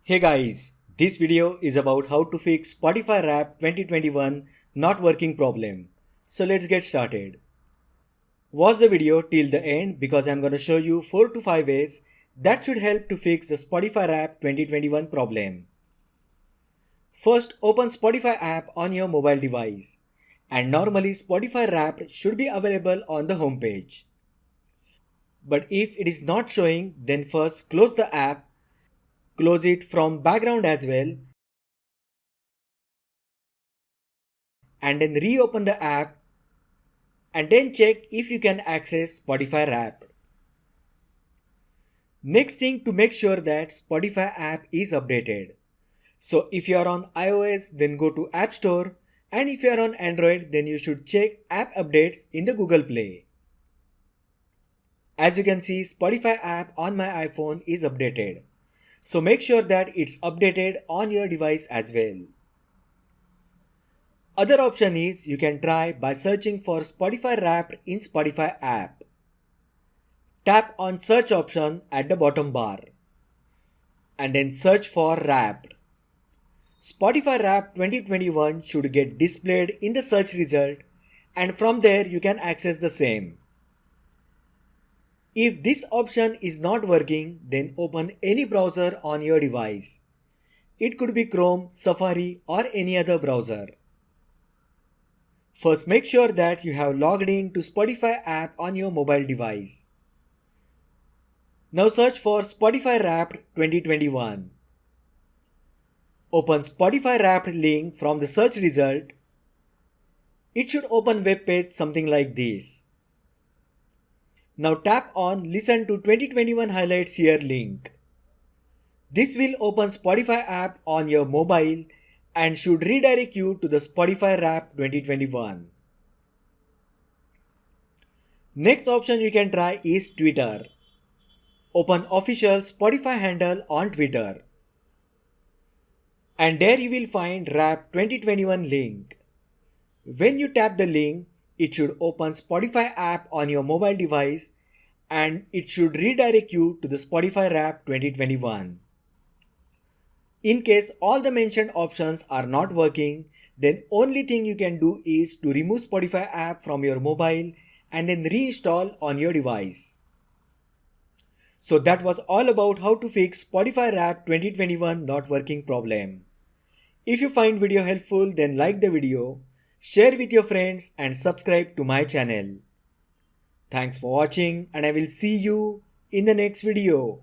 Hey guys, this video is about how to fix Spotify Wrapped 2021 not working problem. So let's get started. Watch the video till the end because I'm going to show you 4 to 5 ways that should help to fix the Spotify Wrapped 2021 problem. First, open Spotify app on your mobile device. And normally Spotify Wrapped should be available on the homepage. But if it is not showing, then first close the app. Close it from background as well, and then reopen the app and then check if you can access Spotify Wrapped. Next thing, to make sure that Spotify app is updated. So if you are on iOS, then go to App Store, and if you are on Android, then you should check app updates in the Google Play. As you can see, Spotify app on my iPhone is updated. So make sure that it's updated on your device as well. Other option is you can try by searching for Spotify Wrapped in Spotify app. Tap on search option at the bottom bar and then search for Wrapped. Spotify Wrapped 2021 should get displayed in the search result, and from there you can access the same. If this option is not working, then open any browser on your device. It could be Chrome, Safari or any other browser. First, make sure that you have logged in to Spotify app on your mobile device. Now search for Spotify Wrapped 2021. Open Spotify Wrapped link from the search result. It should open web page something like this. Now tap on Listen to 2021 Highlights Here link. This will open Spotify app on your mobile and should redirect you to the Spotify Wrapped 2021. Next option you can try is Twitter. Open official Spotify handle on Twitter. And there you will find Wrapped 2021 link. When you tap the link, it should open Spotify app on your mobile device and it should redirect you to the Spotify Wrapped 2021. In case all the mentioned options are not working, then only thing you can do is to remove Spotify app from your mobile and then reinstall on your device. So that was all about how to fix Spotify Wrapped 2021 not working problem. If you find video helpful, then like the video, share with your friends and subscribe to my channel. Thanks for watching and I will see you in the next video.